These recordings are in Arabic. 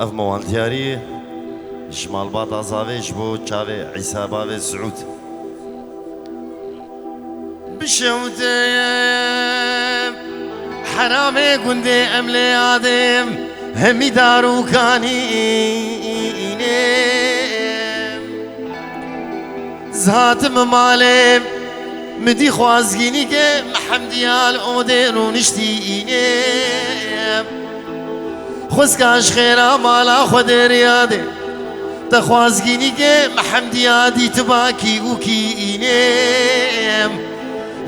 اف موان دياري جمال باطا زافيش بو تشافي عيسى بابي سعود بشوتم حرامي قندي أملي آدم همي دارو كاني زهاتم مالم مدي خوازگینی که محمدیال اوده رو نشتینه خوزکاش خیرا مالا خود ریاده تخوازگینی که محمدیادی تباکی و کینه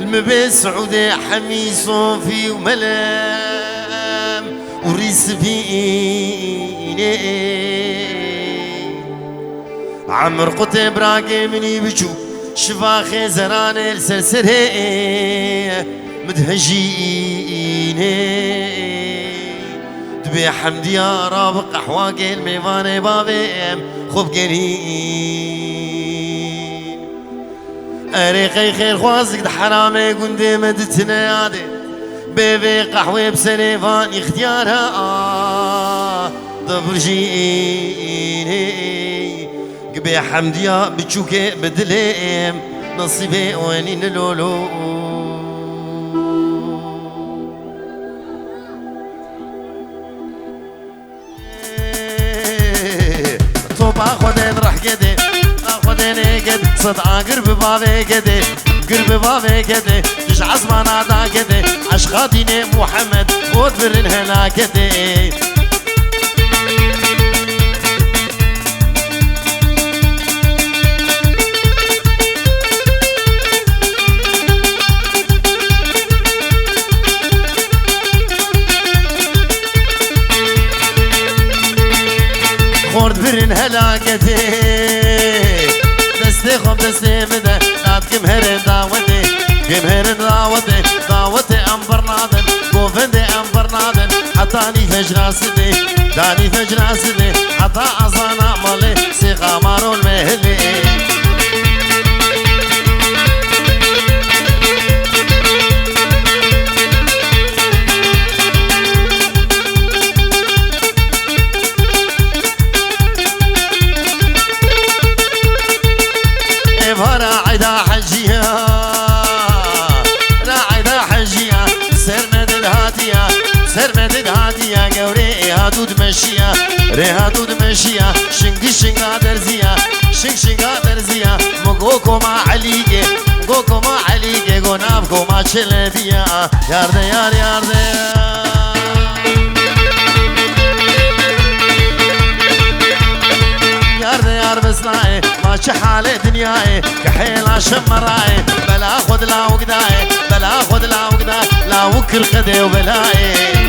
المبي سعودي حمي صوفي وملام وريس فيني عمر قطي براقي مني بجو شفاخي زران السرسري مدهجيني دبي حمدي يا رابق احواقي الميواني بابي خوب قرين اريقي خير خوازك ده حرامي قندي مدتنا يادي بيبي قحوي بسنيفان اختيارها دبرجيني قبي حمديا بتشوكي بدليم نصيبي وينين لولو طوبا خودين رح قدي خودين قد صدعا قرب بابي قدي قرب بابي قدي جش عزمان عدا قدي عشقاتيني محمد خود برن هلا قدي خورد برن هلاكتي دستي خوب دستي مدى نادكم هرن داوتي كم هرن داوتي داوتي أمبر نادن قوفندي أمبر نادن حطاني فجر سدي داني فجر سدي حطا عصانا مالي سيقا مارو المهلي راعدا حجيا راعدا حجيا سر مدد هاتيا سر مدد هاتيا قوري هادود مشيا ري هادود مشيا شنقي شنقا درزيا شنقا درزيا مقوكو ما عليقي مقوكو ما عليقي قنابكو ما تشلبيا يارده يار يارده يار بسناي ماشي حالي دنياي كحيل شمراي بلا خذ لا وقداي بلا خذ لا وقداي لا وكر خدي وبلاي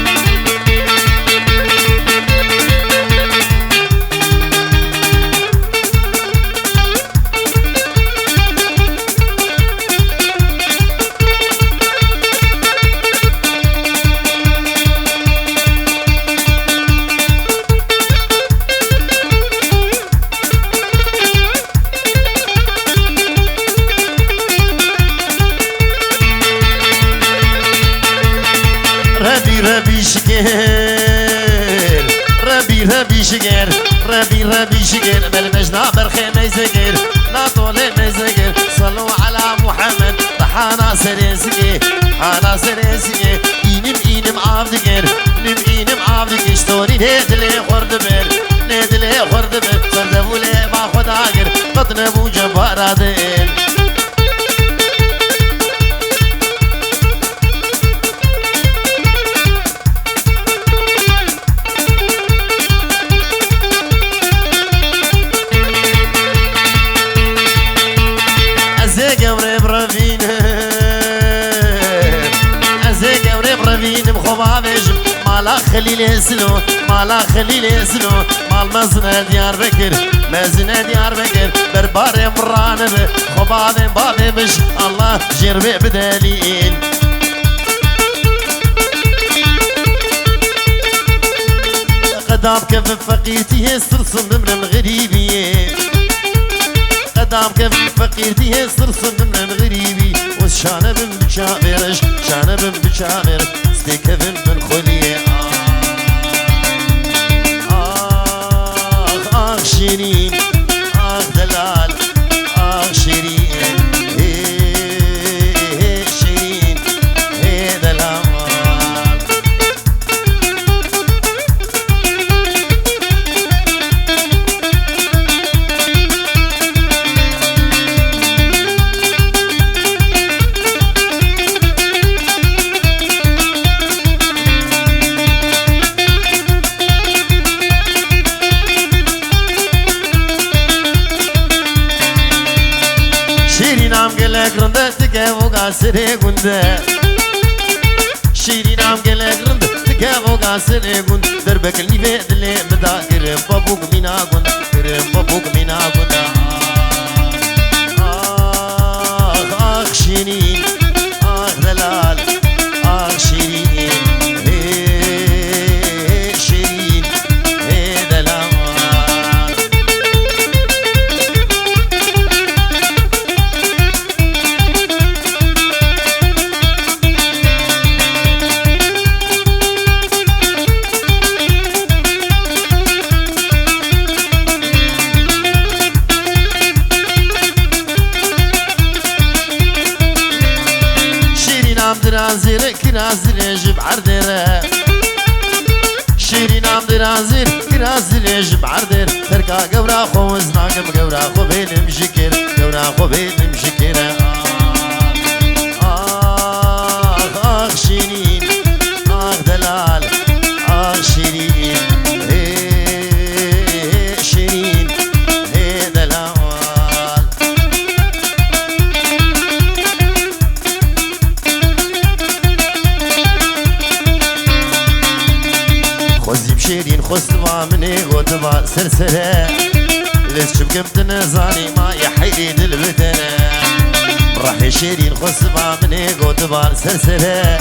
ربي شكر ربي شكر ربي شكر بالمجنى برخي ميزقر لا طولي ميزقر صلوا على محمد طحانا سريسكي حانا سريسكي إينم عافدقر إينم عافدقر اشتوري نيدلي خردبر نيدلي خردبر صردبولي ما خداقر قطنبو جبارا دين مالا خليل يسلو مالا خليل يسلو مال مزنة ديار بكر مزنة ديار بكر بربار مرانب خباب بابي بش الله جربي بدليل قدام كيف فقيرتي استرسم من الغريبية قدام كيف فقيرتي استرسم من الغريبي وشانب بشامرش شانب بشامر ستيكفن من خليه gelek rında tike voga sere gunde Şirin am gelek rında tike voga sere gunde Derbekil nive dile beda girim babuk mina gunde Girim babuk mina gunde Ah Şirin ah delal ah Şirin Şirin delal درازير كرازير جب عردير شيرين عم درازير كرازير جب عردير تركا قورا خوز ناقم قورا خو بينم شكر قورا خو بينم شكر آخ شيرين آخ دلال آخ شيرين شيرين دلال خوزيب شيرين خصبا مني غوتبا سرسرة ليش شبكمت نزاني ما يحيلي دلبتنا راح شيرين خصبا مني غوتبا سرسرة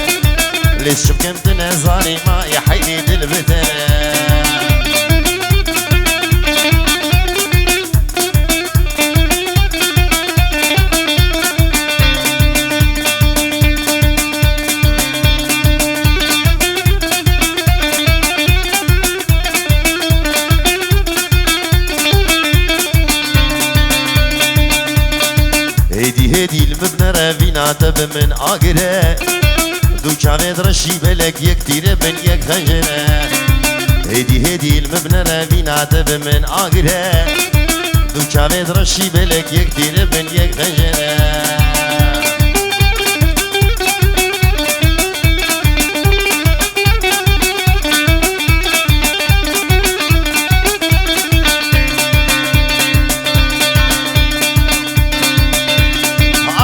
ليش شبكمت نزاني ما يحيلي دلبتنا هدي المبنى رافينا تب من آقرة دو شعبت رشي بلك يكتير من يك خنجرة هدي المبنى رافينا تب من آقرة دو شعبت رشي بلك يكتير من يك خنجرة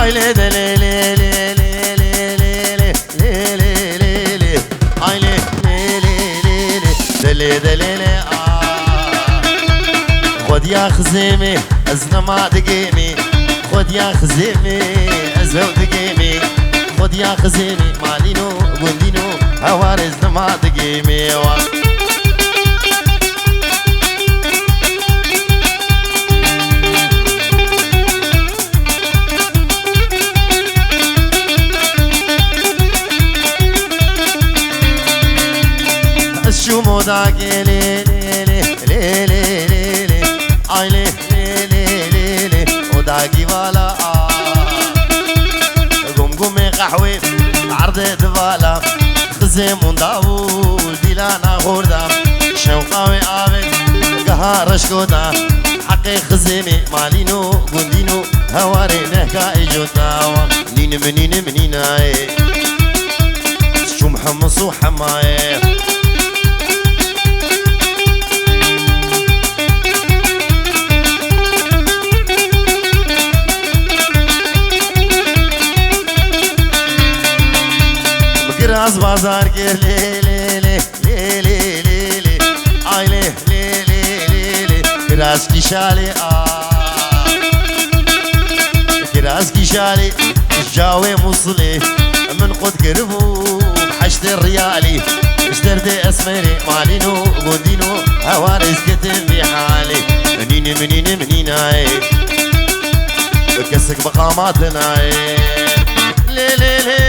Aile de le le le le le le le le le le le Aile le le le le le de le le خد يا خزيمي ازنا ما دقيمي خد يا خزيمي ازو دقيمي خد يا خزيمي مالينو قندينو هوارزنا ما دقيمي شو موداك لي لي لي لي لي لي اي لي لي لي لي وداكي والا قوم قوم قحوي عرض دوالا خزم ونداول ديلانا غوردا شوقاوي آبد قهارش كودا حقي خزمي مالينو قندينو هواري نهكا ايجوتا نين منين منيناي شو محمص وحماي راس بازار کے لے لے لے لے لے لے لے آئی لے لے لے لے لے راس کی شالے راس کی شالے جاوي مصلي من قد قربو بحشت الريالي اشترت اسمري مالينو قدينو هوارز كتب بحالي منين منين كسك بقاماتنا لي لي لي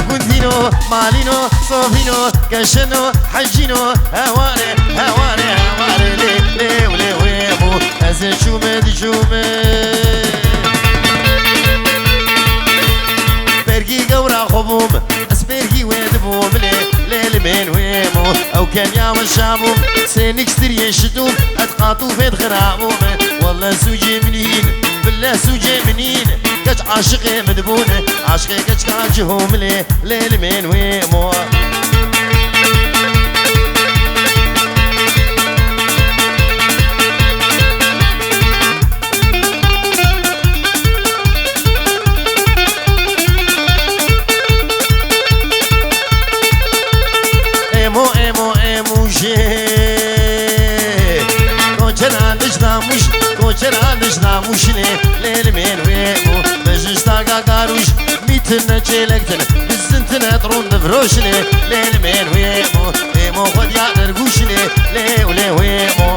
قندينو مالينو صوفينو كشنو حجينو هواري هواري هواري لي لي ولي ويمو ازن شومد شومد برقي قورا خبوم اسبرقي ويدبوم لي ليل من ويمو او كان يا والشاموم سينك ستري شتوم اتقاطو فيد غراموم والله سوجي منين بالله سوجي منين كاش عاشقي مدبونه عاشقي كاش كاجهم لي ليل من ويمو ناموش کوچرانش ناموشنه لیل من ویمو بجش تاگا گاروش میتن چلکتن بزنتن اترون دفروشنه لیل من ویمو ویمو خود یادر گوشنه لیل ویمو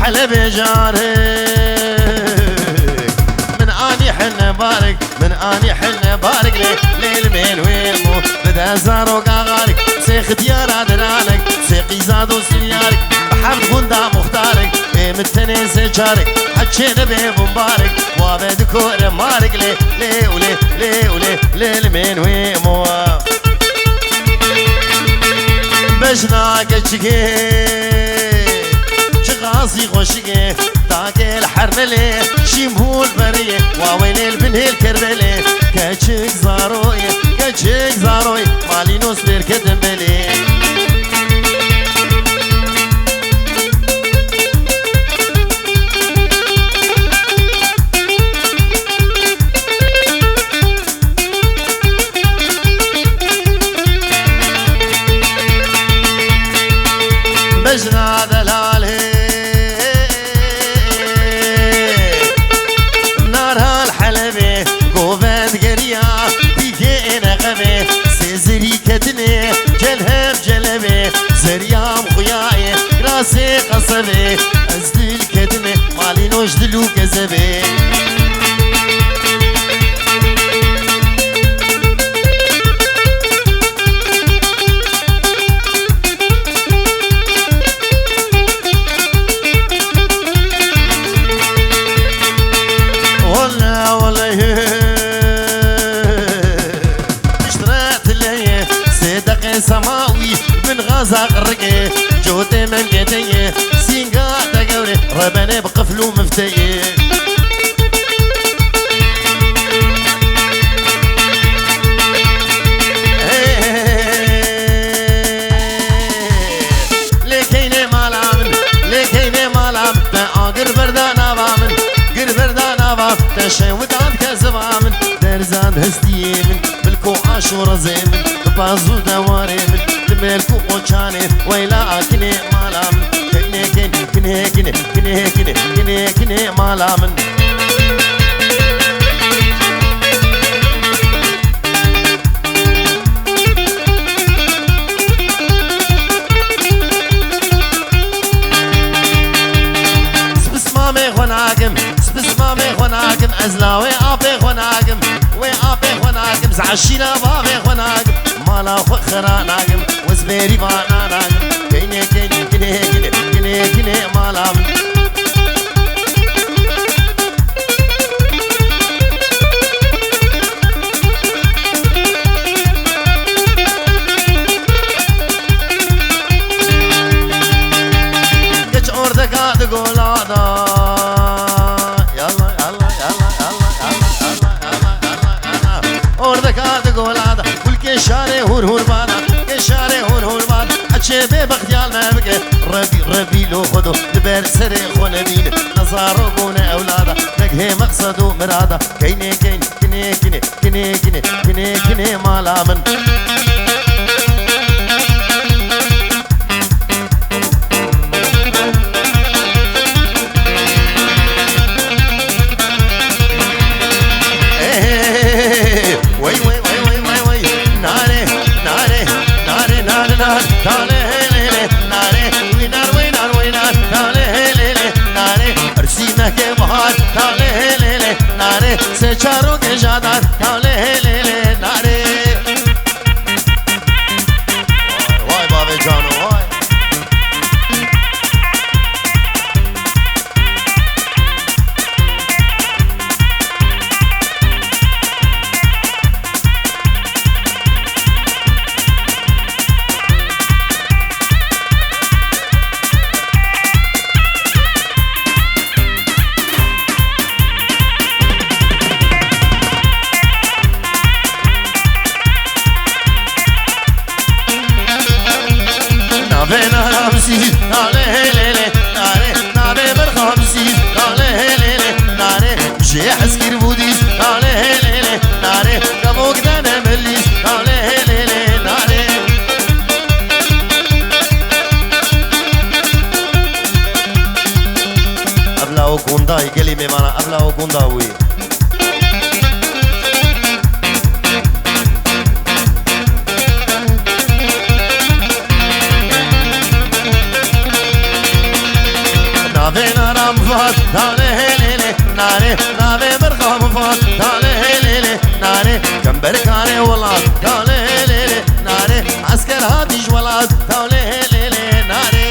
حلب جارك من اني حن بارك من اني حن بارك ليل من ويمو بدا زارو قاغارك سيخ ديار عدنانك سيقي زادو سنيارك بحمد غندا مختارك متنين سجارك حجي نبي مبارك وابد كور مارك لي ولي ليل من ويمو بجناك تشكي غازي خوشيه تاكي الحرملي شيمهول بريه واويلي البنهي الكربلي كاتشيك زاروي مالي نوس بيركدن بلي بجنا دلالي زريام خياي راسي قصبي ازدل كدمه مالي نوش دلو كذبي والله اشتريت لي صدق سماوي من غازق الرقي جودي من قدي سينقا تقوري ربني بقفلو مفتي لكيني مالامن تاقر بردانا بامن قر بردانا بام تشي ودان كزبامن درزان هستيمن بالكو عاشور زيمن بازو دواريمن ملكو قوچانه ويلا كني مالامن كني مالامن سبس مامي خناقم ازلاوي ابي خناقم خناقم زعشينا بابي خناقم مالا خخرا ناقم وزبيري بانا ناقم كني مالام كش اوردك تقول هذا تقول هذا كل كشاري هور بانا كشاري هور بانا اتشبه بختيال ما بقى ربي لو خدو لبر سري خونبين نظارو قونا اولادا نقهي مقصدو مرادا كني مالامن se charo que ya dan le nare vay babe cano vay ابلا وكونداي قلي ميمانا ابلا وكونداوي نافي نارم فات تالي هيلي ناري نافي برقم فات تالي هيلي ناري كم بركاني ولاد تالي هيلي ناري عسكر هاديش ولاد تالي هيلي ناري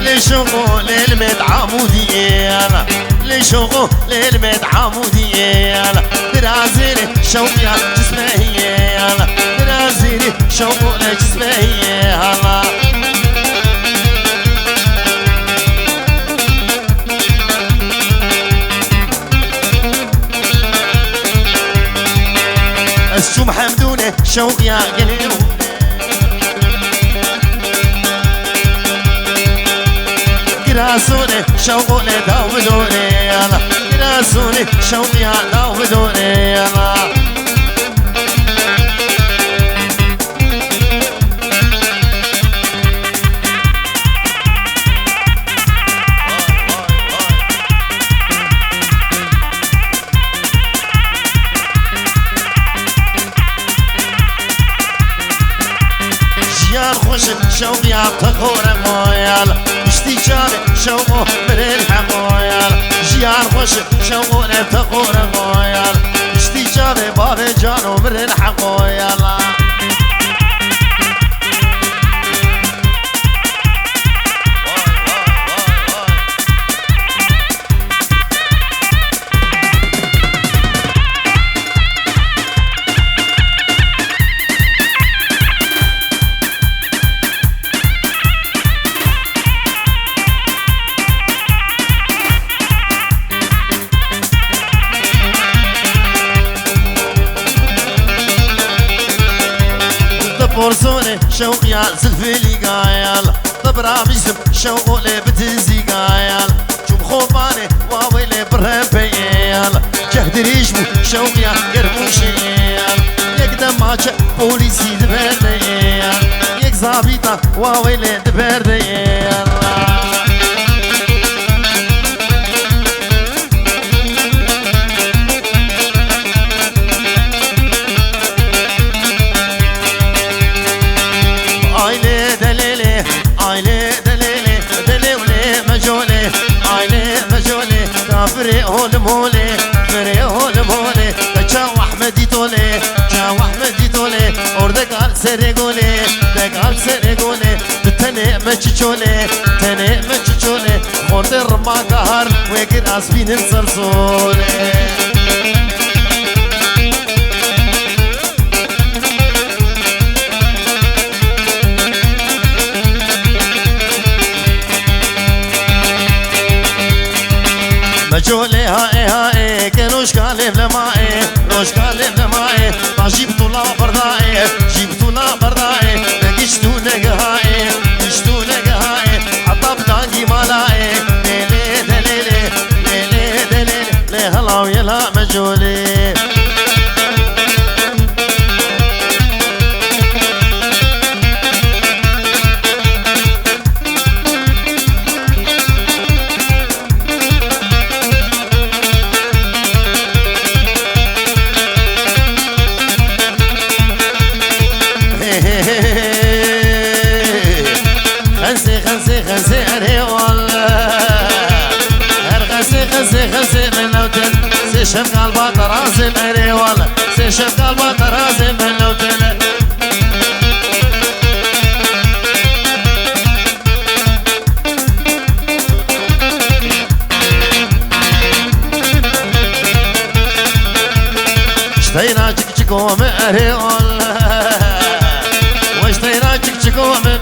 لشغل المتعمودية لشغل المتعمودية درازيني شوقي جسمهية درازيني شوقي جسمهية السم حمدوني شوقي قليل كراسوني شوقي داودوني يلا كراسوني شوقي داودوني يلا جيار خوش شوقي تخور مويال اشتيجاري شوقو برين حمويال جيار خوش شوقو تخور مويال اشتيجاري بابي جانو برين حمويال فرسوني شوقي زلفلي قايل طبرا بجسم شوقي بتزي قايل شوف خوفاني واويلي برهبيل جهد ريشمو شوقي قربوشيل يقدم ماچه بوليسي دبرديل يك زابيطا واويلي دبرديل فري هول مولي فري هول مولي تجاو احمدي تولي جاو احمدي تولي اوردك على سرقولي دك على سرقولي تتني مچچولي تني مچچولي خورد رما قهر ويقر اسبين انصرصولي مجولي هاي هاي كنوش كاليف لماي روش كاليف لماي ما جيبتو لا برداي جيبتو لا برداي نقشتو نقهاي نقشتو نقهاي عطب دانجي مالاي ليلي دليلي ليلي دليلي ليهلا ويلا مجولي خنسي أري والله خنسي من لوتن سي شف قلبا ترازم أري والله سي شف قلبا ترازم من لوتن اشتينا تشكو من أري والله واشتينا تشكو من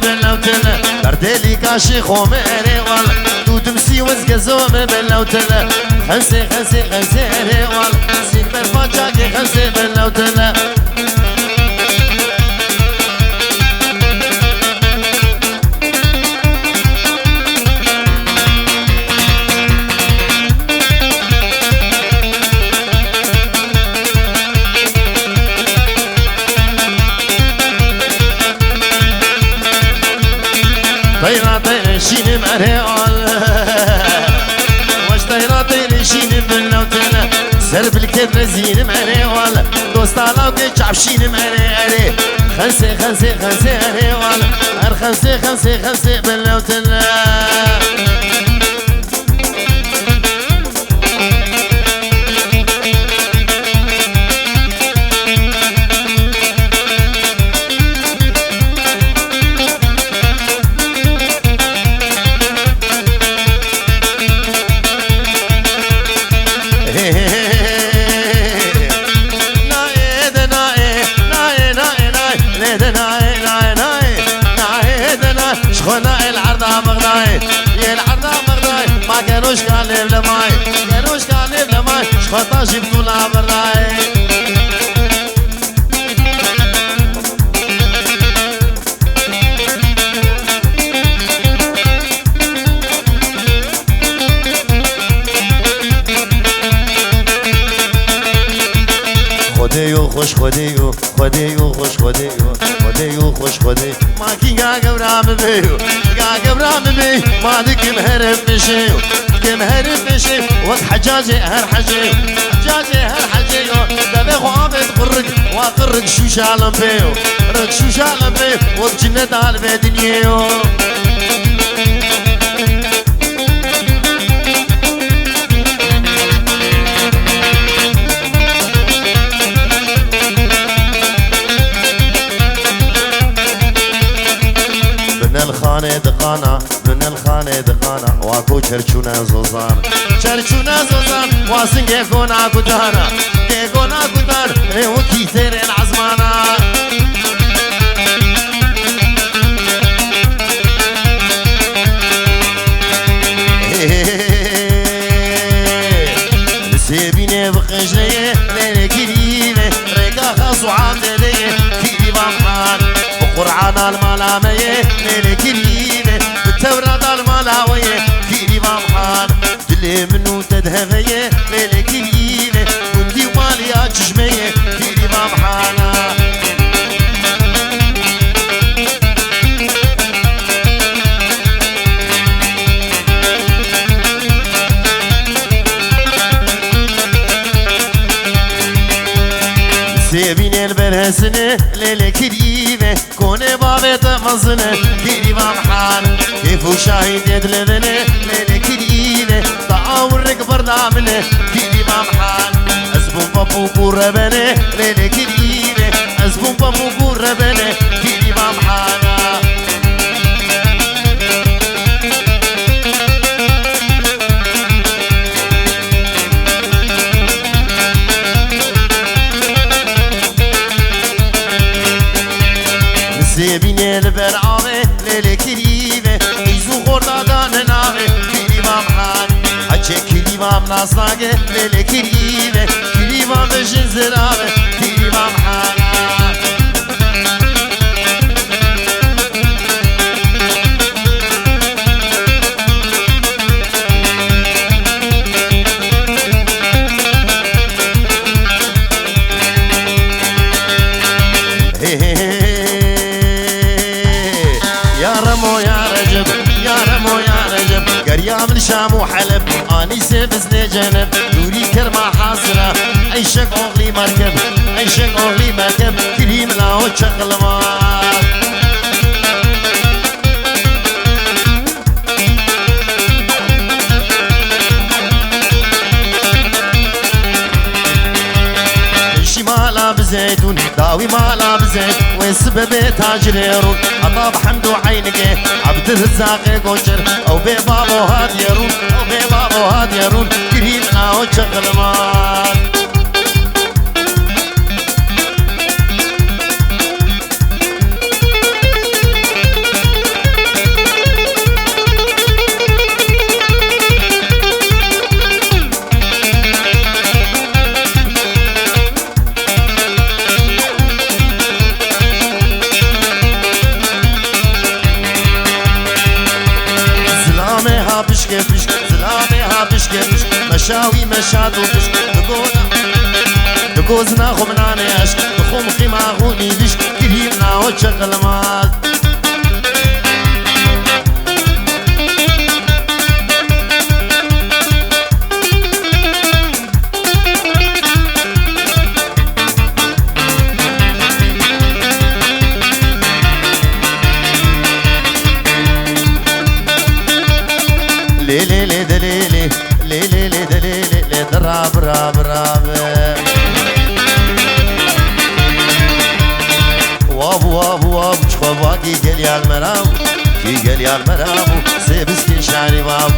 بدالي كاشي خوميري والله دودمسي وزقزوم باللوتلا خمسة خمسة خمسة والله سين برفاجاكي خمسة باللوتلا طيرا طير شين مريول واش طيرا طير شين باللوتنا سرب الكدر زين مريول دوست على وقت عبشين مريول خمسة خمسة خمسة مريول هر خمسة خمسة خمسة باللوتنا شخونا العرضة مغناي يا العرضة مغناي ما كانوش كالب لماي كانوش كالب لماي شخوطا جبتو لا مغناي خديو خوش خديو خديو خوش خديو خديو خوش خديو ما كي قبرام بيو قبرام بي ما دك مهرب بشيو كمهرب بشيو وقت حجاجي هر حجيو حجاجي هر حجيو دبي خوابت قرق وقرق شو شالم بيو رق شو شالم بيو وقت جنة على بدنيو دقانا من الخانة دقانا واكو چرچونا زوزان چرچونا زوزان واسن گيكونا كدانا گيكونا كدان وكي ثير العزمانا سيبيني بقجلية ليلة كريمة ريقا خاصو عامدلية كيدي بامحان قرعان الملامية ليلة كريمة بالتوراة الملاوية كيري بامحان دلي منو تدهفية ليلة كريمة وندي وماليا ججمية كيري بامحانا سيبيني البرهسنة ليلة كريمة كوني بابي تمزنة كيري بامحان كيفو شاهد يدلبنة ليلة كريمة تعاورك برنامنة كيري بامحان أزبون بابو قربنة ليلة كريمة أزبون بابو قربنة كيري بامحانا سيبيني البرعامة ليلة كريمة يزو خوردا داننامة كيري بامحان حجي كيري بام ناسناقة ليلة كريمة كيري بام بجن زرامة كيري بامحانا قريام الشام وحلب اني سبزني جنب دوري كرمه حاصله عيشك اغلي مركب عيشك اغلي مركب كريم لا وشغل ما مالا بزيتون داوي مالا بزيت وسبب تاجريرون أطاب حمدو عينك عبد الرزاق قوشر أو ببابو هاديرون أو ببابو هاديرون كريمنا وشغل مان بشكي بشك زلامي ها بشكي بشك مشاوي مشاتو بشك دقوزنا خمناني عشق دخوم خيما غوني بشك كريمنا وشغل ماز لي لي لي دليلي لي لي لي دليلي لي دراب راب راب وابو وابو وابو شخواكي قال يا المرام كي قال يا المرام سي بسكي شعري بابو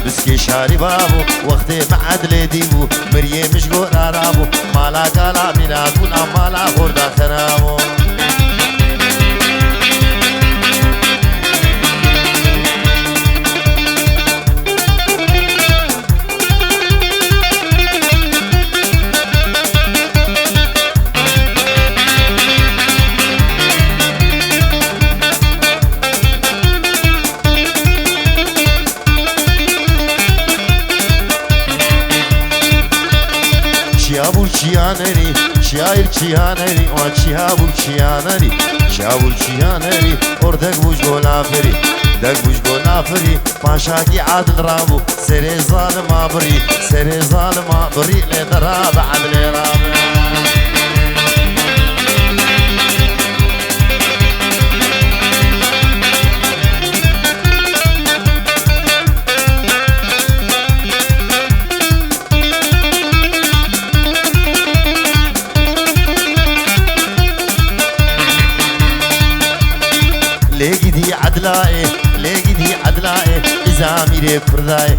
بسكي شعري بابو وقتي بعد لديبو مريم مش قرار ابو مالا قالا ميلادون مالا غردا خرابو Çiğabul çiğaneri, şair çiğaneri, o çiğabul çiğaneri, çiğabul çiğaneri, ordak buş golaferi, dak buş golaferi, paşa ki adil rabu, sere zalim abri, sere zalim abri, le darabe adil rabe. لقيدي عدلائي لقيدي عدلائي زاميري كرداي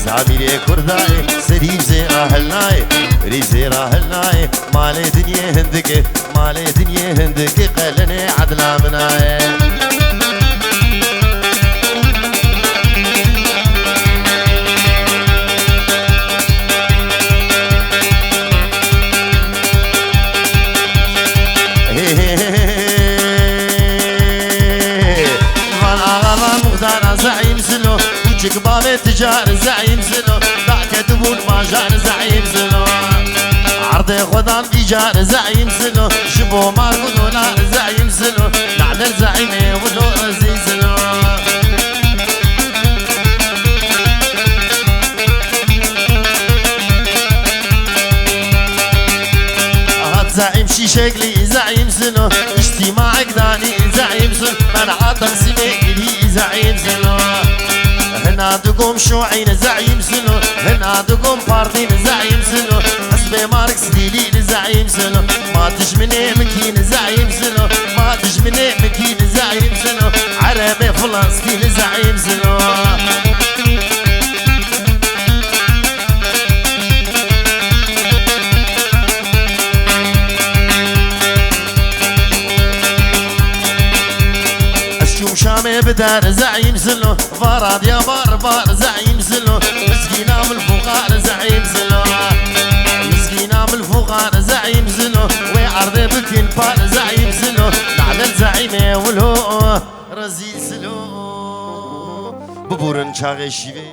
زاميري كرداي سريب زيرا هلناي ريب زيرا هلناي مالي دنيا هندك مالي دنيا هندك قلني عدلا مناي زعيم سلو وجك بابي تجار زعيم سلو ضعك تبون ماجار زعيم سلو عرضي خذان بيجار زعيم سلو شبو ماركو دولار زعيم سلو نعدل زعيمي ولو رزي سلو هات زعيم شي شكلي زعيم سلو اجتماعك داني زعيم سلو منع تقسيمي زعيم سلو هنا دقوم شوعين زعيم سلو هنا دقوم باردين زعيم سلو حسبي ماركس ديلي زعيم سلو ما تجمني مكين زعيم سلو ما تجمني مكين زعيم سلو عربي فلسطين زعيم سلو شامي بدار زعيم سلو فراد يا باربار زعيم سلو مسكينة من الفقار زعيم سلو مسكينة من الفقار زعيم سلو وعرضي بكين بار زعيم سلو نعدل زعيمي ولو رزيل سلو ببورن شاغي شيفي